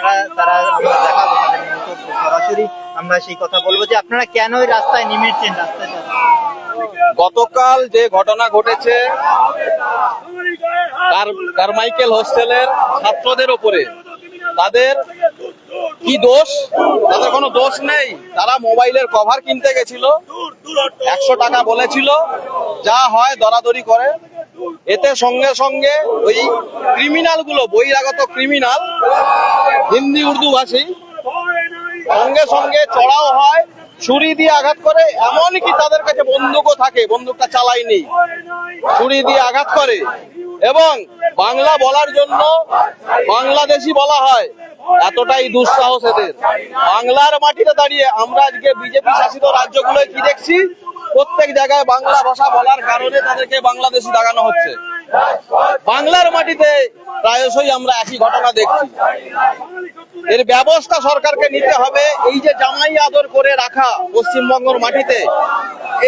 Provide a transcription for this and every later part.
আপনারা তারা আমরা দেখাবো তাদের মন্তব্য সরাসরি আমরা সেই কথা বলবো যে আপনারা কেন ওই রাস্তায় নেমেছেন রাস্তায়। গতকাল যে ঘটনা ঘটেছে কারমাইকেল হোস্টেলের ছাত্রদের উপরে, তাদের কি দোষ? তাদের কোনো দোষ নেই। তারা মোবাইলের কভার কিনতে গেছিল, 100 টাকা বলেছিল, যা হয় দরাদরি করে। এতে সঙ্গে সঙ্গে ওই ক্রিমিনাল গুলো, বহিরাগত ক্রিমিনাল, হিন্দি উর্দু ভাষী, সঙ্গে সঙ্গে চড়াও হয়, ছুরি দিয়ে আঘাত করে। এমনকি তাদের কাছে বন্দুকও থাকে, বন্দুকটা চালায়নি, ছুরি দিয়ে আঘাত করে। এবং বাংলা বলার জন্য বাংলাদেশি বলা হয়, এতটাই দুঃসাহস এদের। বাংলার মাটিতে দাঁড়িয়ে আমরা আজকে বিজেপি শাসিত রাজ্যগুলোয় কি দেখছি, প্রত্যেক জায়গায় বাংলা ভাষা বলার কারণে তাদেরকে বাংলাদেশি দাগানো হচ্ছে। বাংলার মাটিতে প্রায়শই আমরা একই ঘটনা দেখছি। এর ব্যবস্থা সরকারকে নিতে হবে। এই যে জামাই আদর করে রাখা পশ্চিমবঙ্গের মাটিতে,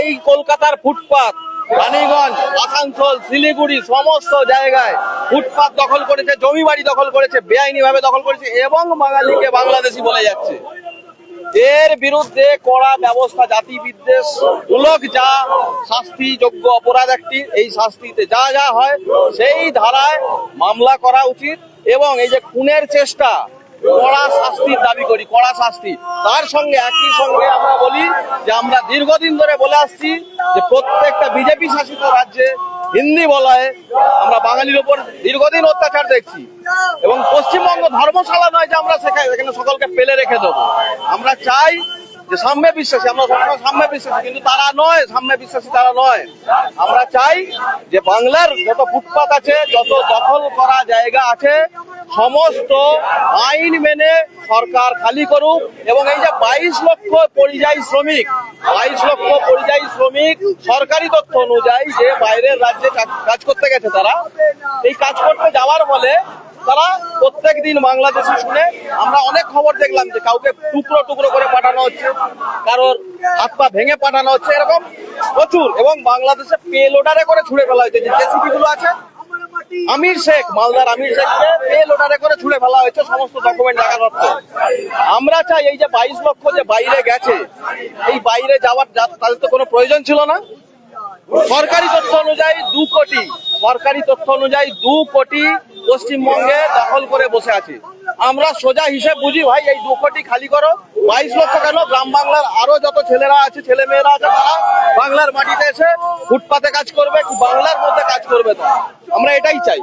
এই কলকাতার ফুটপাত, রানীগঞ্জ, আসানসোল, শিলিগুড়ি সমস্ত জায়গায় ফুটপাত দখল করেছে, জমি বাড়ি দখল করেছে, বেআইনি ভাবে দখল করেছে এবং বাঙালিকে বাংলাদেশি বলে যাচ্ছে। এর বিরুদ্ধে কড়া ব্যবস্থা, জাতি বিদ্বেষ মূলক যা শাস্তিযোগ্য অপরাধ একটি, এই শাস্তিতে যা যা হয় সেই ধারায় মামলা করা উচিত। এবং এই যে খুনের চেষ্টা, কড়া শাস্তির দাবি করি, কড়া শাস্তি। তার সঙ্গে একই সঙ্গে আমরা বলি যে আমরা দীর্ঘদিন ধরে বলে আসছি যে প্রত্যেকটা বিজেপি শাসিত রাজ্যে হিন্দি বলায় আমরা বাঙালির উপর দীর্ঘদিন অত্যাচার দেখছি। এবং পশ্চিমবঙ্গ ধর্মশালা নয় যে আমরা এখানে সকলকে পেলে রেখে দেবো। আমরা চাই যে সাম্যে বিশ্বাসী, আমরা সাম্যে বিশ্বাসী, কিন্তু তারা নয়, সাম্যে বিশ্বাসী তারা নয়। আমরা চাই যে বাংলার যত ফুটপাত আছে, যত দখল করা জায়গা আছে, সমস্ত আইন মেনে সরকার খালি করুক। এবং এই যে 22 লক্ষ পরিযায়ী শ্রমিক, 22 লক্ষ পরিযায়ী শ্রমিক সরকারি তথ্য অনুযায়ী যে বাইরের রাজ্যে কাজ করতে গেছে, তারা এই কাজ করতে যাওয়ার ফলে তারা প্রত্যেক দিন বাংলাদেশি শুনে আমরা অনেক খবর দেখলাম যে কাউকে টুকরো টুকরো করে পাঠানো হচ্ছে, কারোর হাত পা ভেঙে পাঠানো হচ্ছে, এরকম প্রচুর। এবং বাংলাদেশে পে লোডারে করে ছুড়ে ফেলা হয়েছে। যে জেসিবি গুলো আছে, আমির শেখ, মালদার আমির শেখকে পে লোডারে করে ছুড়ে ফেলা হয়েছে সমস্ত ডকুমেন্ট জায়গা করতে। আমরা চাই এই যে 22 লক্ষ যে বাইরে গেছে, এই বাইরে যাওয়ার তাদের তো কোনো প্রয়োজন ছিল না। সরকারি তথ্য অনুযায়ী 2 কোটি, সরকারি তথ্য অনুযায়ী 2 কোটি পশ্চিমবঙ্গে দখল করে বসে আছে। আমরা সোজা হিসেব বুঝি ভাই, এই 2 কোটি খালি করো। 22 লক্ষ কেন, গ্রাম বাংলার আরো যত ছেলেরা আছে, ছেলে মেয়েরা আছে, তারা বাংলার মাটিতে এসে ফুটপাতে কাজ করবে, কি বাংলার মধ্যে কাজ করবে। তো আমরা এটাই চাই।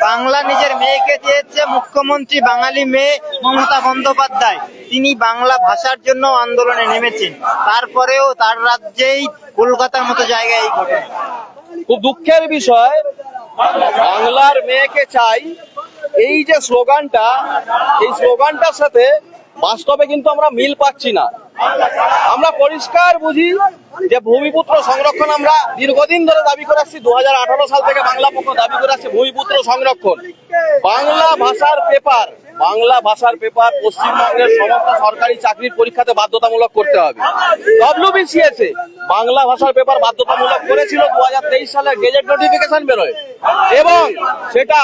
বাংলা নিজের মেয়েকে দিয়েছে মুখ্যমন্ত্রী, বাঙালি মেয়ে মমতা বন্দ্যোপাধ্যায়, তিনি বাংলা ভাষার জন্য আন্দোলনে নেমেছেন, তারপরেও তার রাজ্যেই কলকাতার মতো জায়গায় এই ঘটনা। খুব দুঃখের বিষয়, বাংলার মেয়েকে চাই, এই যে স্লোগানটা, এই স্লোগানটার সাথে বাস্তবে কিন্তু আমরা মিল পাচ্ছি না। আমরা পরিষ্কার বুঝি যে ভূমিপুত্র সংরক্ষণ আমরা দীর্ঘদিন ধরে দাবি করে আসছি, 2018 সাল থেকে বাংলা পক্ষ দাবি করে আসছে ভূমিপুত্র সংরক্ষণ। বাংলা ভাষার পেপার, বাংলা ভাষার পেপার পশ্চিমবঙ্গের সমস্ত সরকারি চাকরির পরীক্ষাতে বাধ্যতামূলক করতে হবে। WBCS বাংলা ভাষার পেপার বাধ্যতামূলক করেছিল, 2023 সালে গেজেট নোটিফিকেশন বেরোয়। এবং সেটা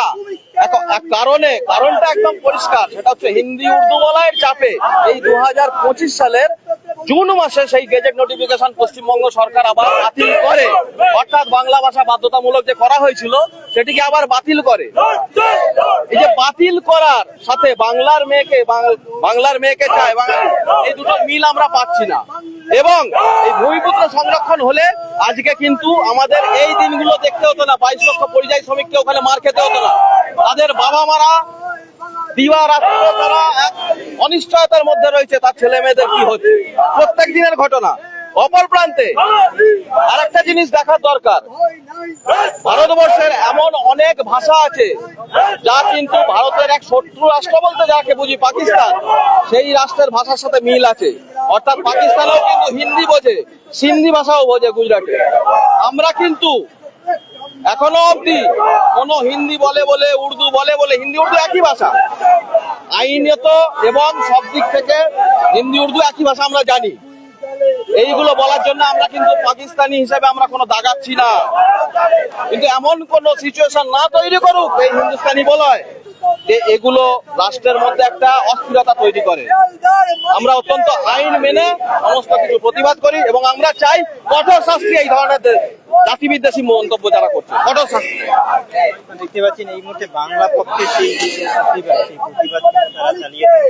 কারণটা একদম পরিষ্কার, সেটা হচ্ছে হিন্দি উর্দু বলার চাপে এই 2025 সালের জুন মাসে সেই গেজেট নোটিফিকেশন পশ্চিমবঙ্গ সরকার আবার বাতিল করে। অর্থাৎ বাংলা ভাষা বাধ্যতামূলক যে করা হয়েছিল সেটিকে আবার বাতিল করে। এই যে বাতিল করার সাথে বাংলার মেয়েকে চায়, এই দুটো মিল আমরা পাচ্ছি না। এবং এই ভূমিপুত্র সংরক্ষণ হলে আজকে কিন্তু আমাদের এই দিনগুলো দেখতে হতো না, 22 লক্ষ পরিযায়ী শ্রমিককে ওখানে মার খেতে হতো না। তাদের বাবা মারা দিবারাত্র তারা এক অনিশ্চয়তার মধ্যে রয়েছে, তার ছেলে মেয়েদের কি হচ্ছে, প্রত্যেক দিনের ঘটনা। অপর প্রান্তে আরেকটা জিনিস দেখার দরকার, ভারতবর্ষের এমন অনেক ভাষা আছে যা কিন্তু ভারতের এক শত্রু রাষ্ট্র বলতে যাকে বুঝি পাকিস্তান, সেই রাষ্ট্রের ভাষার সাথে মিল আছে। অর্থাৎ পাকিস্তানেও কিন্তু হিন্দি বোঝে, সিন্ধি ভাষাও বোঝে গুজরাটে। আমরা কিন্তু এখনো অব্দি কোন হিন্দি বলে উর্দু বলে হিন্দি উর্দু একই ভাষা, আইনত এবং সব দিক থেকে হিন্দি উর্দু একই ভাষা আমরা জানি। এইগুলো বলার জন্য আমরা কিন্তু পাকিস্তানি হিসেবে আমরা কোনো দাগাচ্ছি না, কিন্তু এমন কোন সিচুয়েশন না তৈরি করুক এই হিন্দুস্তানি বলয় যে এগুলো রাষ্ট্রের মধ্যে একটা অস্থিরতা তৈরি করে। আমরা অত্যন্ত আইন মেনে সমস্ত কিছু প্রতিবাদ করি এবং আমরা চাই কঠোর শাস্তি এই ধরনের জাতিবিদ্বেষী মন্তব্য যারা করছে, কঠোর শাস্তি। দেখতে পাচ্ছেন এই মুহূর্তে বাংলা পক্ষে সেই যে প্রতিবাদ তারা চালিয়েছে।